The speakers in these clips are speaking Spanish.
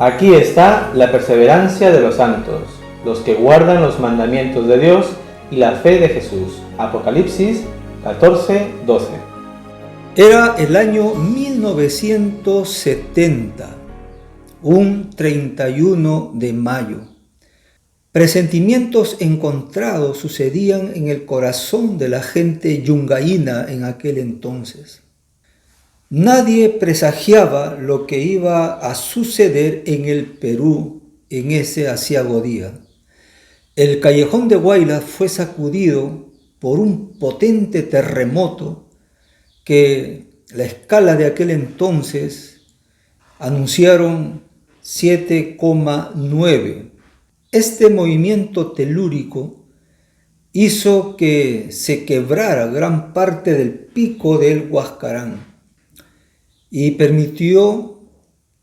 Aquí está la perseverancia de los santos, los que guardan los mandamientos de Dios y la fe de Jesús. Apocalipsis 14:12. Era el año 1970, un 31 de mayo. Presentimientos encontrados sucedían en el corazón de la gente yungaína en aquel entonces. Nadie presagiaba lo que iba a suceder en el Perú en ese aciago día. El callejón de Huaylas fue sacudido por un potente terremoto que la escala de aquel entonces anunciaron 7,9. Este movimiento telúrico hizo que se quebrara gran parte del pico del Huascarán y permitió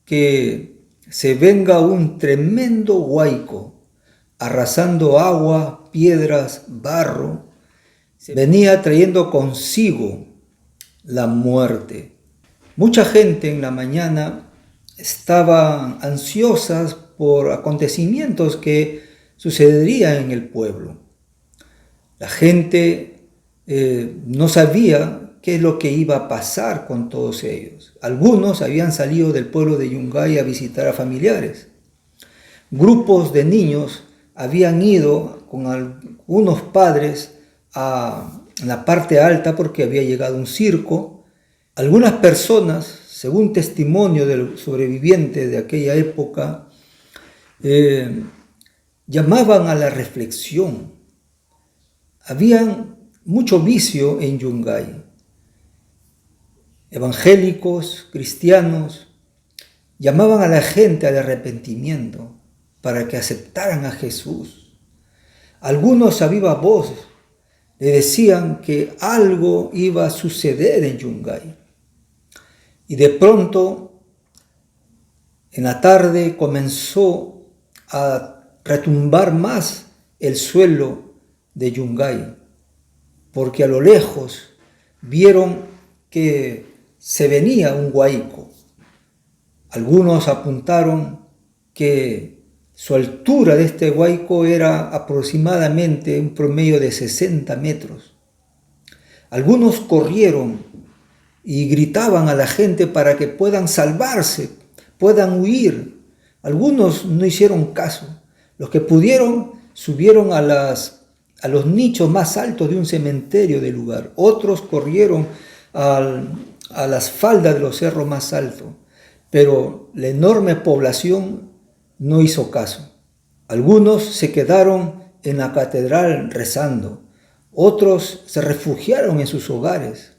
que se venga un tremendo huaico, arrasando agua, piedras, barro. Venía trayendo consigo la muerte. Mucha gente en la mañana estaba ansiosas por acontecimientos que sucederían en el pueblo. La gente no sabía qué es lo que iba a pasar con todos ellos. Algunos habían salido del pueblo de Yungay a visitar a familiares. Grupos de niños habían ido con algunos padres a la parte alta porque había llegado un circo. Algunas personas, según testimonio del sobreviviente de aquella época, llamaban a la reflexión. Había mucho vicio en Yungay. Evangélicos, cristianos, llamaban a la gente al arrepentimiento para que aceptaran a Jesús. Algunos a viva voz le decían que algo iba a suceder en Yungay. Y de pronto, en la tarde, comenzó a retumbar más el suelo de Yungay, porque a lo lejos vieron que se venía un huaico. Algunos apuntaron que su altura de este huaico era aproximadamente un promedio de 60 metros. Algunos corrieron y gritaban a la gente para que puedan salvarse, puedan huir. Algunos no hicieron caso. Los que pudieron subieron a los nichos más altos de un cementerio del lugar. Otros corrieron a las faldas de los cerros más altos, pero la enorme población no hizo caso. Algunos se quedaron en la catedral rezando, otros se refugiaron en sus hogares,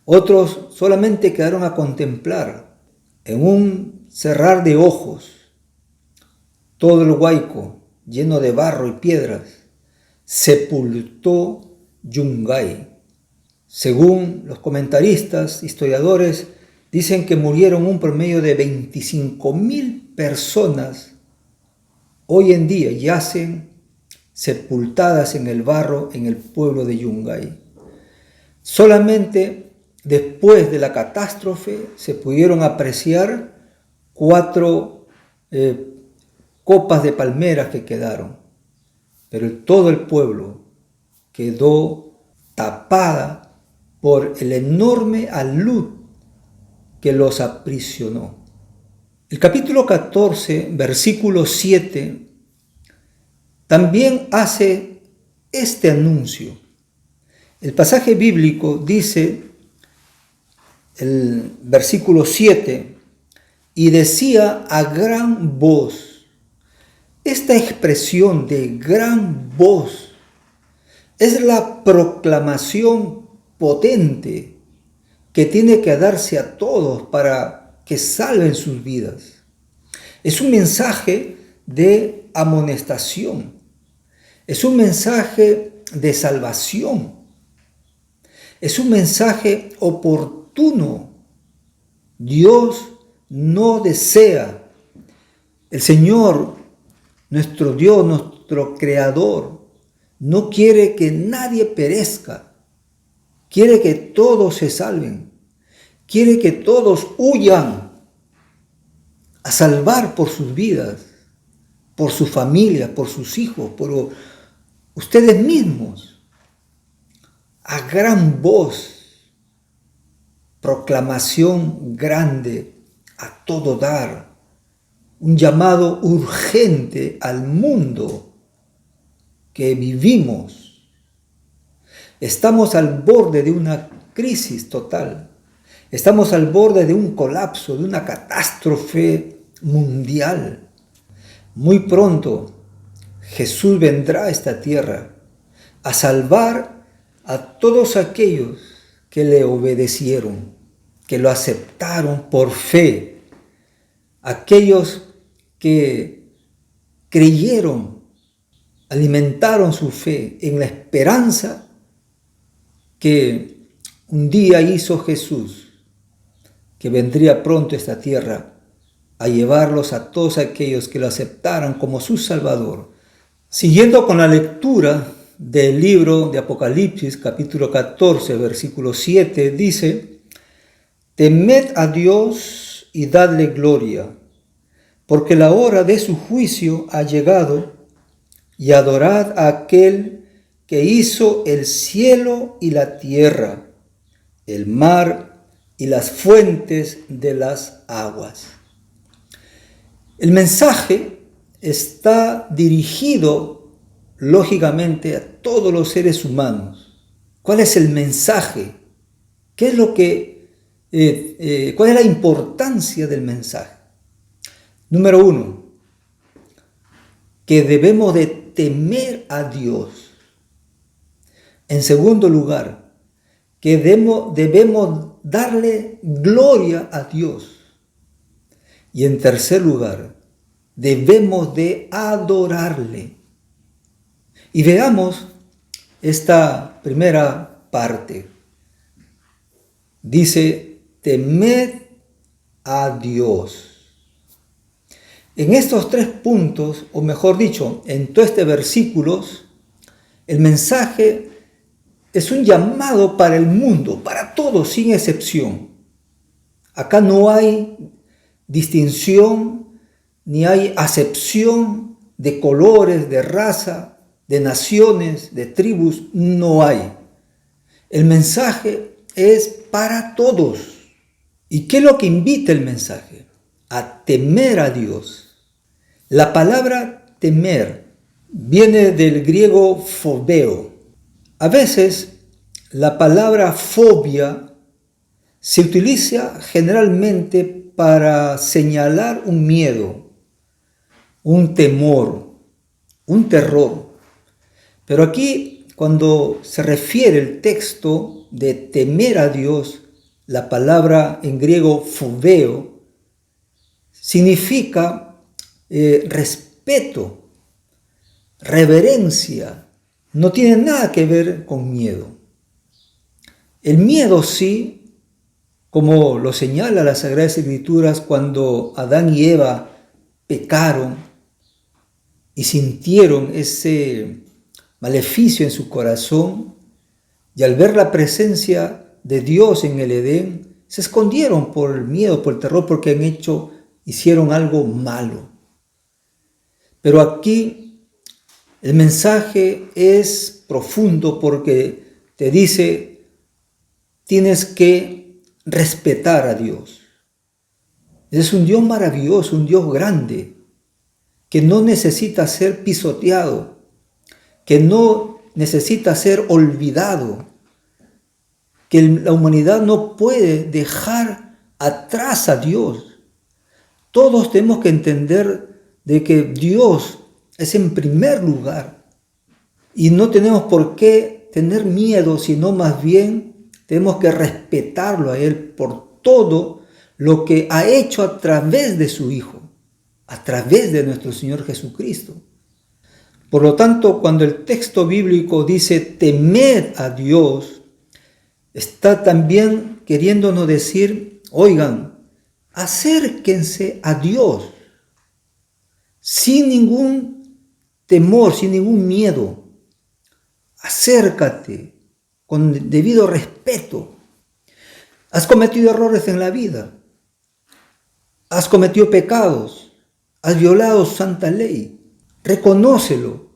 otros solamente quedaron a contemplar. En un cerrar de ojos, todo el huaico, lleno de barro y piedras, sepultó Yungay. Según los comentaristas, historiadores, dicen que murieron un promedio de 25.000 personas. Hoy en día yacen sepultadas en el barro en el pueblo de Yungay. Solamente después de la catástrofe se pudieron apreciar 4 copas de palmeras que quedaron, pero todo el pueblo quedó tapada por el enorme alud que los aprisionó. El capítulo 14, versículo 7, también hace este anuncio. El pasaje bíblico dice, el versículo 7, y decía a gran voz. Esta expresión de gran voz es la proclamación potente que tiene que darse a todos para que salven sus vidas. Es un mensaje de amonestación, es un mensaje de salvación, es un mensaje oportuno. Dios no desea, el Señor, nuestro Dios, nuestro Creador, no quiere que nadie perezca. Quiere que todos se salven. Quiere que todos huyan a salvar por sus vidas, por su familia, por sus hijos, por ustedes mismos, a gran voz, proclamación grande, a todo dar, un llamado urgente al mundo que vivimos. Estamos al borde de una crisis total, estamos al borde de un colapso, de una catástrofe mundial. Muy pronto Jesús vendrá a esta tierra a salvar a todos aquellos que le obedecieron, que lo aceptaron por fe, aquellos que creyeron, alimentaron su fe en la esperanza que un día hizo Jesús, que vendría pronto a esta tierra a llevarlos a todos aquellos que lo aceptaran como su Salvador. Siguiendo con la lectura del libro de Apocalipsis, capítulo 14, versículo 7, dice: temed a Dios y dadle gloria, porque la hora de su juicio ha llegado, y adorad a aquel que hizo el cielo y la tierra, el mar y las fuentes de las aguas. El mensaje está dirigido, lógicamente, a todos los seres humanos. ¿Cuál es el mensaje? ¿Qué es lo que, cuál es la importancia del mensaje? Número 1, que debemos de temer a Dios. En segundo lugar, que debemos darle gloria a Dios. Y en tercer lugar, debemos de adorarle. Y veamos esta primera parte. Dice: temed a Dios. En estos 3 puntos, o mejor dicho, en todo este versículo, el mensaje es un llamado para el mundo, para todos, sin excepción. Acá no hay distinción, ni hay acepción de colores, de raza, de naciones, de tribus, no hay. El mensaje es para todos. ¿Y qué es lo que invita el mensaje? A temer a Dios. La palabra temer viene del griego fobeo. A veces la palabra fobia se utiliza generalmente para señalar un miedo, un temor, un terror. Pero aquí, cuando se refiere el texto de temer a Dios, la palabra en griego fobeo significa respeto, reverencia. No tiene nada que ver con miedo. El miedo sí, como lo señala las Sagradas Escrituras, cuando Adán y Eva pecaron y sintieron ese maleficio en su corazón, y al ver la presencia de Dios en el Edén, se escondieron por el miedo, por el terror, porque hicieron algo malo. Pero aquí el mensaje es profundo porque te dice: tienes que respetar a Dios. Es un Dios maravilloso, un Dios grande, que no necesita ser pisoteado, que no necesita ser olvidado, que la humanidad no puede dejar atrás a Dios. Todos tenemos que entender de que Dios es en primer lugar y no tenemos por qué tener miedo, sino más bien tenemos que respetarlo a Él por todo lo que ha hecho a través de su Hijo, a través de nuestro Señor Jesucristo. Por lo tanto, cuando el texto bíblico dice temed a Dios, está también queriéndonos decir: oigan, acérquense a Dios sin ningún temor, sin ningún miedo. Acércate con debido respeto. Has cometido errores en la vida. Has cometido pecados, has violado su santa ley. Reconócelo,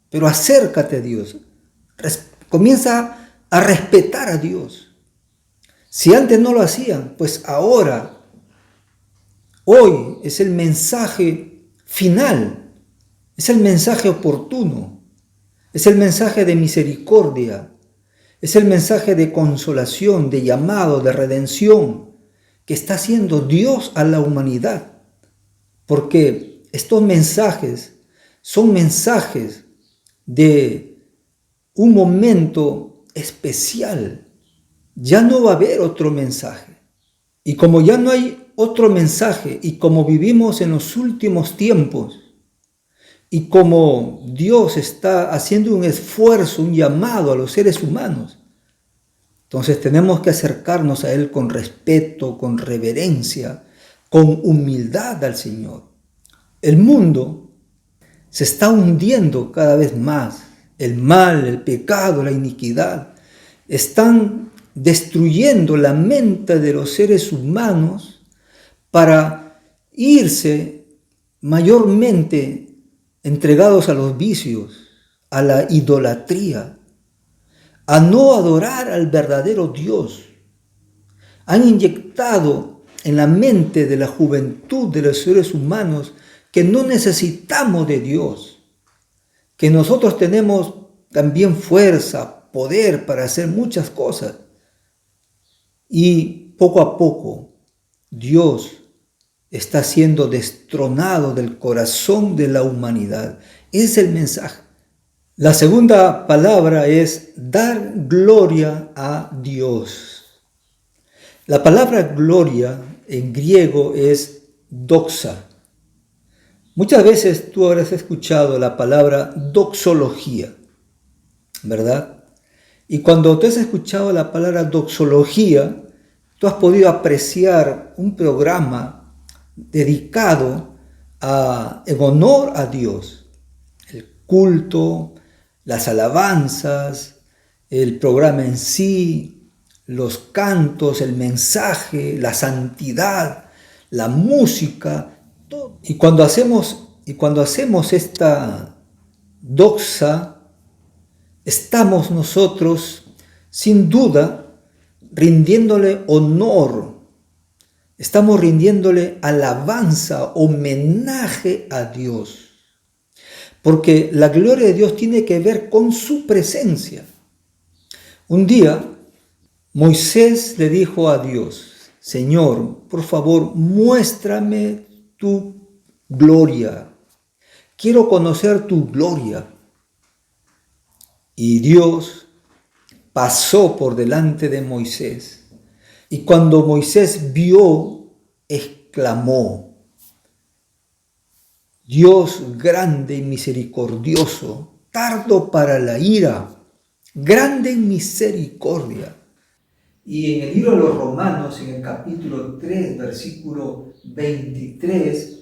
pero acércate a Dios. Comienza a respetar a Dios. Si antes no lo hacían, pues ahora, hoy es el mensaje final, es el mensaje oportuno, es el mensaje de misericordia, es el mensaje de consolación, de llamado, de redención que está haciendo Dios a la humanidad. Porque estos mensajes son mensajes de un momento especial. Ya no va a haber otro mensaje. Y como ya no hay otro mensaje, y como vivimos en los últimos tiempos, y como Dios está haciendo un esfuerzo, un llamado a los seres humanos, entonces tenemos que acercarnos a Él con respeto, con reverencia, con humildad al Señor. El mundo se está hundiendo cada vez más. El mal, el pecado, la iniquidad están destruyendo la mente de los seres humanos para irse mayormente entregados a los vicios, a la idolatría, a no adorar al verdadero Dios. Han inyectado en la mente de la juventud de los seres humanos que no necesitamos de Dios, que nosotros tenemos también fuerza, poder para hacer muchas cosas. Y poco a poco Dios está siendo destronado del corazón de la humanidad. Ese es el mensaje. La segunda palabra es dar gloria a Dios. La palabra gloria en griego es doxa. Muchas veces tú habrás escuchado la palabra doxología, ¿verdad? Y cuando tú has escuchado la palabra doxología, tú has podido apreciar un programa dedicado en honor a Dios. El culto, las alabanzas, el programa en sí, los cantos, el mensaje, la santidad, la música, todo. Y cuando hacemos esta doxa, estamos nosotros, sin duda, rindiéndole honor, estamos rindiéndole alabanza, homenaje a Dios. Porque la gloria de Dios tiene que ver con su presencia. Un día, Moisés le dijo a Dios: Señor, por favor, muéstrame tu gloria. Quiero conocer tu gloria. Y Dios pasó por delante de Moisés. Y cuando Moisés vio, exclamó: Dios grande y misericordioso, tardo para la ira, grande en misericordia. Y en el libro de los Romanos, en el capítulo 3, versículo 23,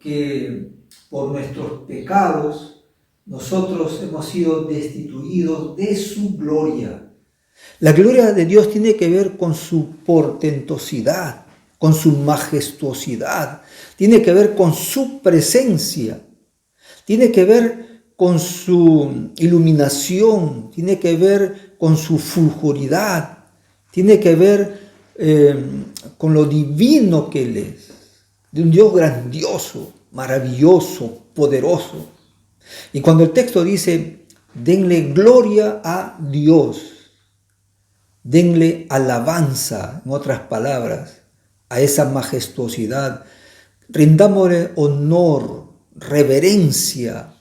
que por nuestros pecados nosotros hemos sido destituidos de su gloria. La gloria de Dios tiene que ver con su portentosidad, con su majestuosidad, tiene que ver con su presencia, tiene que ver con su iluminación, tiene que ver con su fulguridad, tiene que ver con lo divino que Él es, de un Dios grandioso, maravilloso, poderoso. Y cuando el texto dice: denle gloria a Dios, denle alabanza, en otras palabras, a esa majestuosidad, rindámosle honor, reverencia.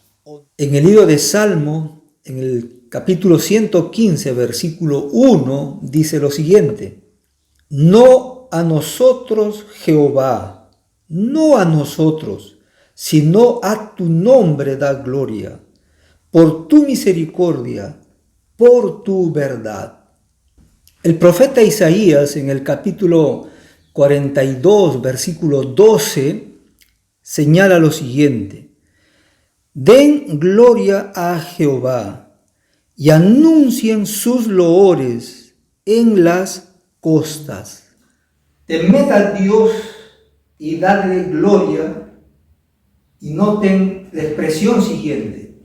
En el libro de Salmo, en el capítulo 115, versículo 1, dice lo siguiente: no a nosotros, Jehová, no a nosotros, sino a tu nombre da gloria, por tu misericordia, por tu verdad. El profeta Isaías, en el capítulo 42, versículo 12, señala lo siguiente: den gloria a Jehová y anuncien sus loores en las costas. Temed a Dios y dadle gloria. Y noten la expresión siguiente: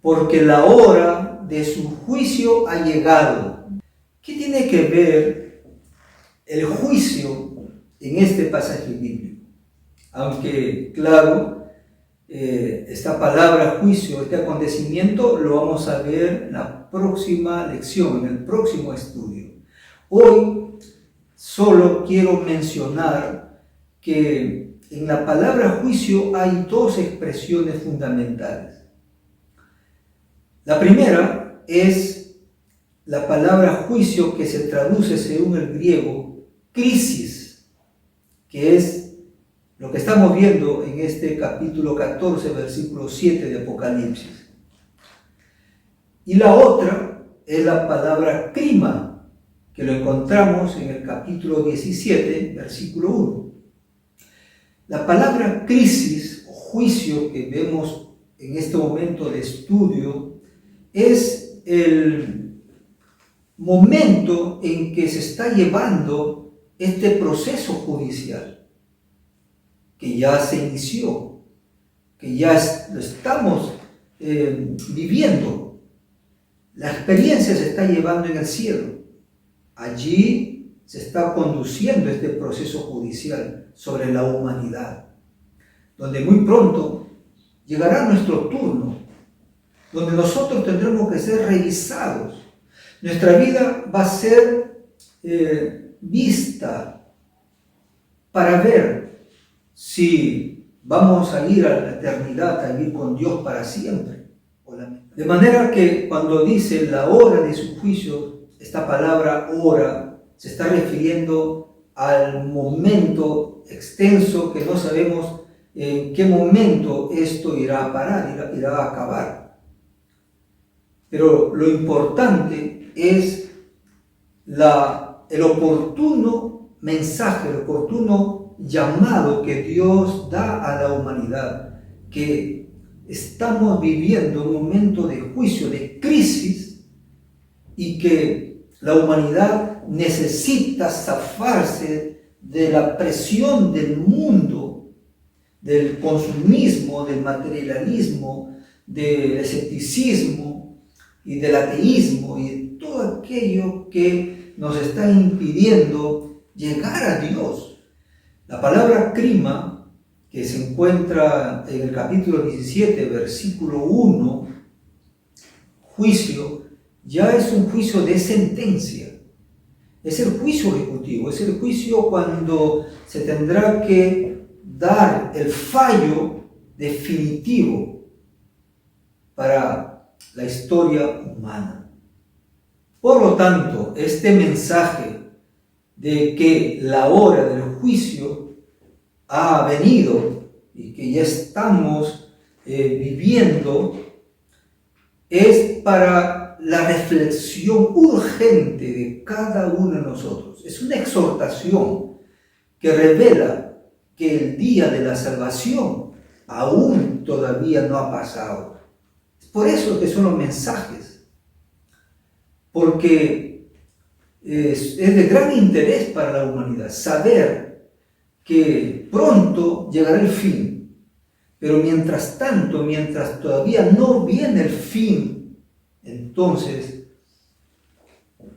porque la hora de su juicio ha llegado. ¿Qué tiene que ver el juicio en este pasaje bíblico? Aunque, claro, esta palabra juicio, este acontecimiento, lo vamos a ver en la próxima lección, en el próximo estudio. Hoy solo quiero mencionar que en la palabra juicio hay dos expresiones fundamentales. La primera es la palabra juicio, que se traduce según el griego crisis, que es lo que estamos viendo en este capítulo 14, versículo 7 de Apocalipsis. Y la otra es la palabra crima, que lo encontramos en el capítulo 17, versículo 1. La palabra crisis o juicio que vemos en este momento de estudio es el momento en que se está llevando este proceso judicial, que ya se inició, que ya lo estamos viviendo. La experiencia se está llevando en el cielo. Allí se está conduciendo este proceso judicial sobre la humanidad, donde muy pronto llegará nuestro turno, donde nosotros tendremos que ser revisados. Nuestra vida va a ser vista para ver si vamos a ir a la eternidad, a vivir con Dios para siempre. De manera que cuando dice la hora de su juicio, esta palabra hora se está refiriendo al momento extenso que no sabemos en qué momento esto irá a parar, irá a acabar. Pero lo importante es el oportuno mensaje, el oportuno llamado que Dios da a la humanidad, que estamos viviendo un momento de juicio, de crisis, y que la humanidad necesita zafarse de la presión del mundo, del consumismo, del materialismo, del escepticismo y del ateísmo y de todo aquello que nos está impidiendo llegar a Dios. La palabra crima, que se encuentra en el capítulo 17, versículo 1, juicio, ya es un juicio de sentencia. Es el juicio ejecutivo, es el juicio cuando se tendrá que dar el fallo definitivo para la historia humana. Por lo tanto, este mensaje de que la hora del juicio ha venido y que ya estamos viviendo es para la reflexión urgente de cada uno de nosotros. Es una exhortación que revela que el día de la salvación aún todavía no ha pasado. Es por eso que son los mensajes, porque es de gran interés para la humanidad saber que pronto llegará el fin, pero mientras tanto, mientras todavía no viene el fin, entonces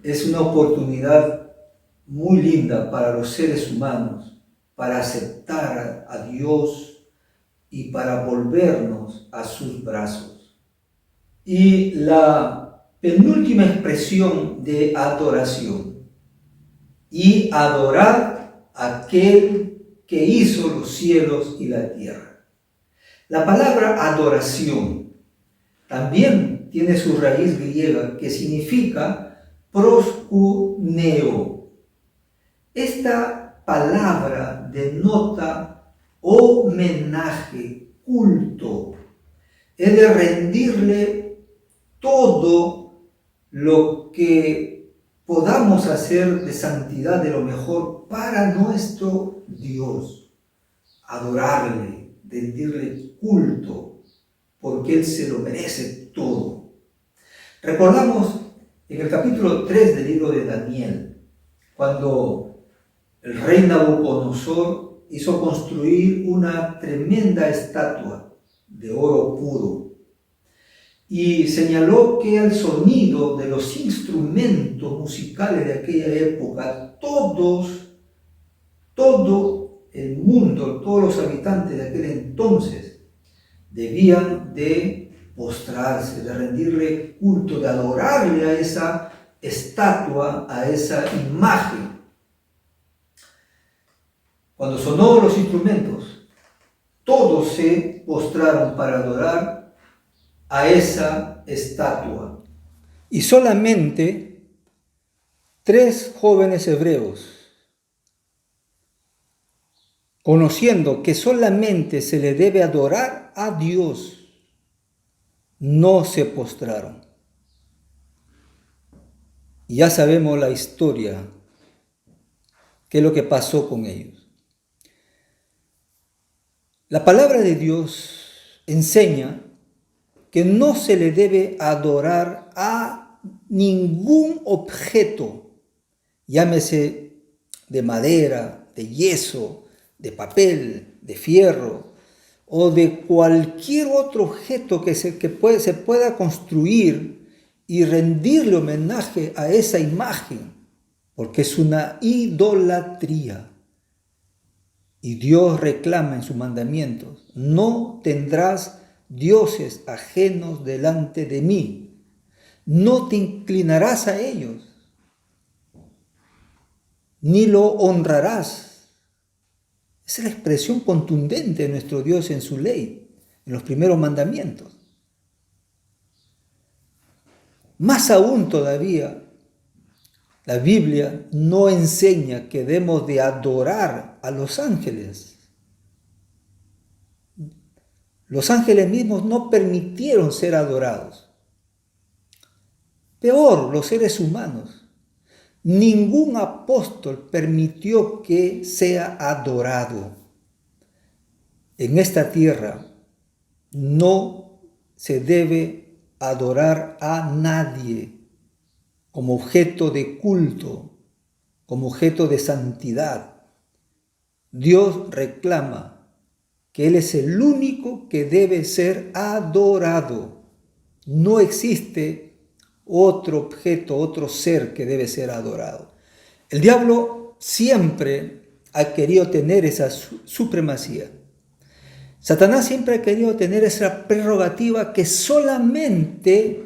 es una oportunidad muy linda para los seres humanos para aceptar a Dios y para volvernos a sus brazos. Y la penúltima expresión de adoración: y adorad a aquel que hizo los cielos y la tierra. La palabra adoración también tiene su raíz griega, que significa proskuneo. Esta palabra denota homenaje, culto. Es de rendirle todo lo que podamos hacer de santidad, de lo mejor para nuestro Dios. Adorarle, rendirle culto, porque Él se lo merece todo. Recordamos en el capítulo 3 del libro de Daniel, cuando el rey Nabucodonosor hizo construir una tremenda estatua de oro puro y señaló que al sonido de los instrumentos musicales de aquella época, todo el mundo, todos los habitantes de aquel entonces debían de postrarse, de rendirle culto, de adorarle a esa estatua, a esa imagen. Cuando sonó los instrumentos, todos se postraron para adorar a esa estatua. Y solamente 3 jóvenes hebreos, conociendo que solamente se le debe adorar a Dios, no se postraron. Y ya sabemos la historia, qué es lo que pasó con ellos. La palabra de Dios enseña que no se le debe adorar a ningún objeto, llámese de madera, de yeso, de papel, de fierro o de cualquier otro objeto que se pueda construir y rendirle homenaje a esa imagen, porque es una idolatría. Y Dios reclama en sus mandamientos: no tendrás dioses ajenos delante de mí, no te inclinarás a ellos, ni lo honrarás. Esa es la expresión contundente de nuestro Dios en su ley, en los primeros mandamientos. Más aún todavía, la Biblia no enseña que debemos de adorar a los ángeles. Los ángeles mismos no permitieron ser adorados. Peor, los seres humanos. Ningún apóstol permitió que sea adorado. En esta tierra no se debe adorar a nadie como objeto de culto, como objeto de santidad. Dios reclama que Él es el único que debe ser adorado. No existe otro objeto, otro ser que debe ser adorado. El diablo siempre ha querido tener esa supremacía. Satanás siempre ha querido tener esa prerrogativa que solamente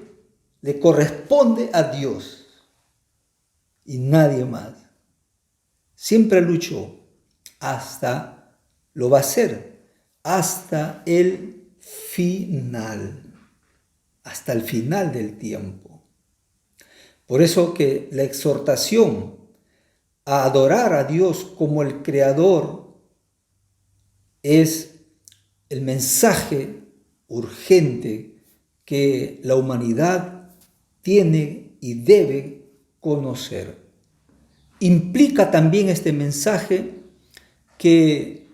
le corresponde a Dios y nadie más. Siempre luchó, hasta lo va a hacer, hasta el final del tiempo. Por eso que la exhortación a adorar a Dios como el Creador es el mensaje urgente que la humanidad tiene y debe conocer. Implica también este mensaje que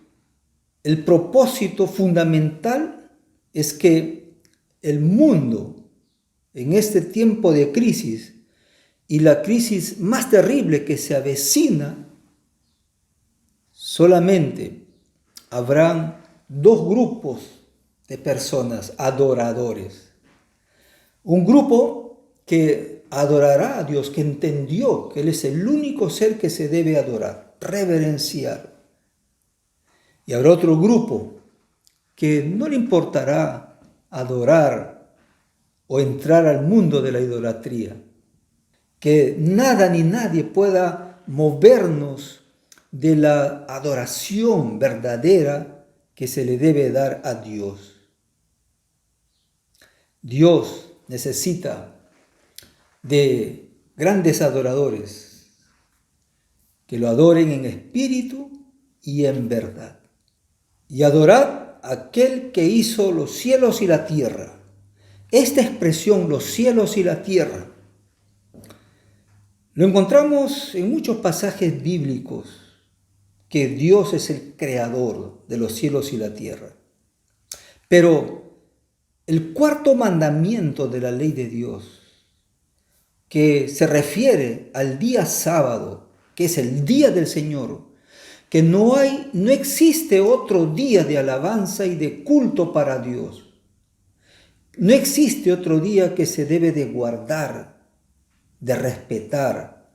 el propósito fundamental es que el mundo en este tiempo de crisis y la crisis más terrible que se avecina, solamente habrán 2 grupos de personas adoradores. Un grupo que adorará a Dios, que entendió que Él es el único ser que se debe adorar, reverenciar. Y habrá otro grupo que no le importará adorar o entrar al mundo de la idolatría, que nada ni nadie pueda movernos de la adoración verdadera que se le debe dar a Dios. Dios necesita de grandes adoradores que lo adoren en espíritu y en verdad. Y adorar a aquel que hizo los cielos y la tierra. Esta expresión, los cielos y la tierra, lo encontramos en muchos pasajes bíblicos, que Dios es el creador de los cielos y la tierra. Pero el 4º mandamiento de la ley de Dios, que se refiere al día sábado, que es el día del Señor, que no existe otro día de alabanza y de culto para Dios. No existe otro día que se debe de guardar, de respetar,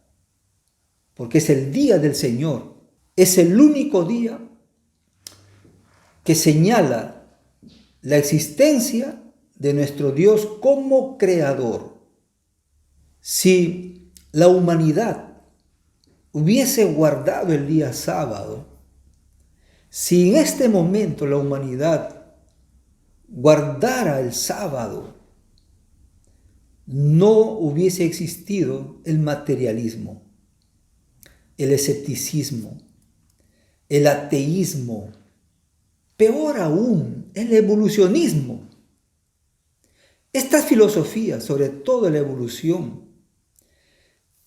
porque es el día del Señor. Es el único día que señala la existencia de nuestro Dios como creador. Si la humanidad hubiese guardado el día sábado, si en este momento la humanidad guardara el sábado, no hubiese existido el materialismo, el escepticismo, el ateísmo, peor aún, el evolucionismo. Estas filosofías, sobre todo la evolución,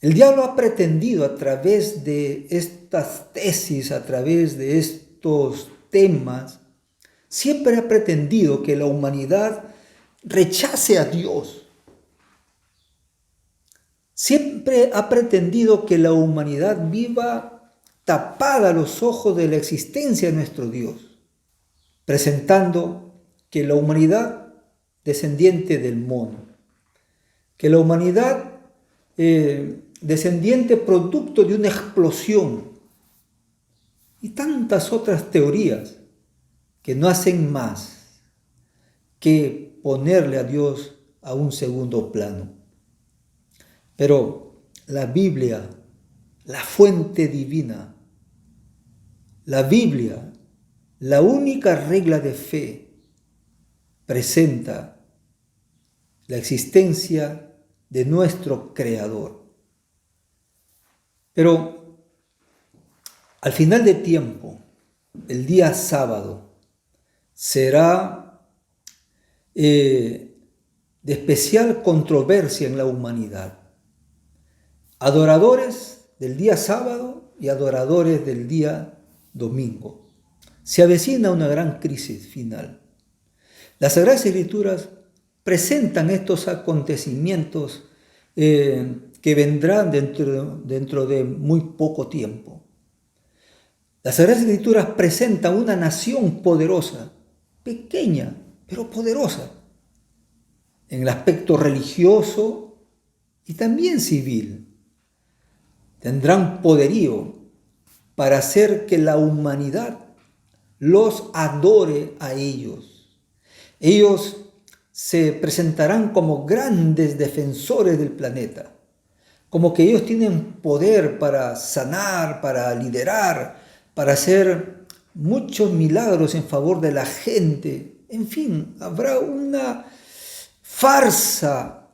el diablo ha pretendido a través de estas tesis, a través de estos temas, siempre ha pretendido que la humanidad rechace a Dios. Siempre ha pretendido que la humanidad viva tapada a los ojos de la existencia de nuestro Dios, presentando que la humanidad descendiente del mono, que la humanidad descendiente producto de una explosión y tantas otras teorías que no hacen más que ponerle a Dios a un segundo plano. Pero la Biblia, la fuente divina, la Biblia, la única regla de fe, presenta la existencia de nuestro Creador. Pero al final de tiempo, el día sábado, será de especial controversia en la humanidad. Adoradores del día sábado y adoradores del día domingo. Se avecina una gran crisis final. Las Sagradas Escrituras presentan estos acontecimientos que vendrán dentro de muy poco tiempo. Las Sagradas Escrituras presentan una nación poderosa, pequeña, pero poderosa, en el aspecto religioso y también civil. Tendrán poderío para hacer que la humanidad los adore a ellos. Ellos se presentarán como grandes defensores del planeta, como que ellos tienen poder para sanar, para liderar, para hacer muchos milagros en favor de la gente. En fin, habrá una farsa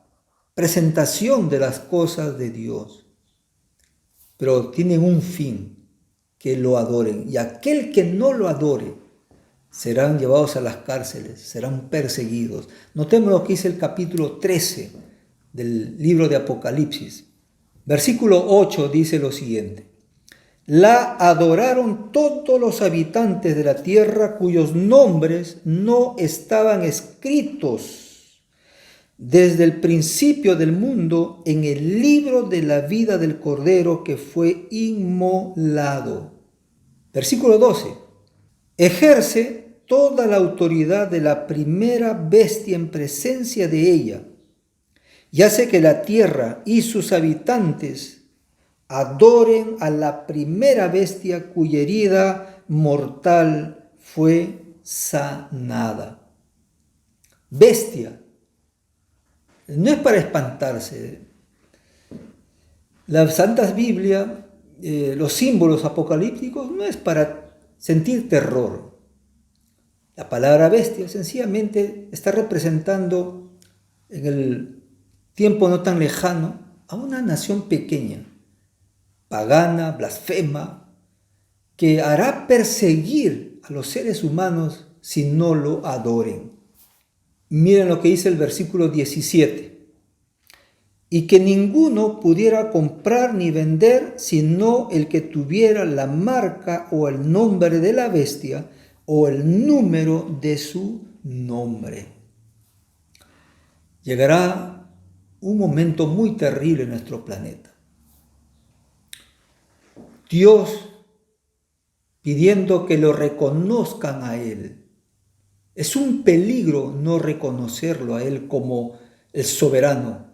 presentación de las cosas de Dios. Pero tienen un fin, que lo adoren. Y aquel que no lo adore, serán llevados a las cárceles, serán perseguidos. Notemos lo que dice el capítulo 13 del libro de Apocalipsis. Versículo 8 dice lo siguiente: la adoraron todos los habitantes de la tierra cuyos nombres no estaban escritos desde el principio del mundo en el libro de la vida del Cordero que fue inmolado. Versículo 12. Ejerce toda la autoridad de la primera bestia en presencia de ella, y hace que la tierra y sus habitantes adoren a la primera bestia cuya herida mortal fue sanada. Bestia. No es para espantarse. La Santa Biblia, los símbolos apocalípticos, no es para sentir terror. La palabra bestia sencillamente está representando en el tiempo no tan lejano a una nación pequeña, pagana, blasfema, que hará perseguir a los seres humanos si no lo adoren. Miren lo que dice el versículo 17. Y que ninguno pudiera comprar ni vender sino el que tuviera la marca o el nombre de la bestia o el número de su nombre. Llegará un momento muy terrible en nuestro planeta. Dios pidiendo que lo reconozcan a Él. Es un peligro no reconocerlo a Él como el soberano.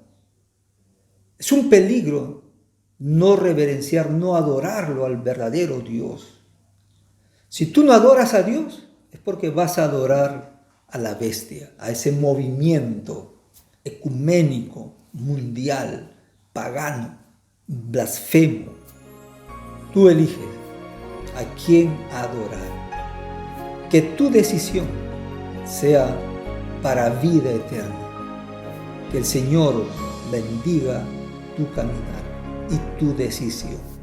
Es un peligro no reverenciar, no adorarlo al verdadero Dios. Si tú no adoras a Dios, es porque vas a adorar a la bestia, a ese movimiento ecuménico, mundial, pagano, blasfemo. Tú eliges a quién adorar. Que tu decisión sea para vida eterna. Que el Señor bendiga tu caminar y tu decisión.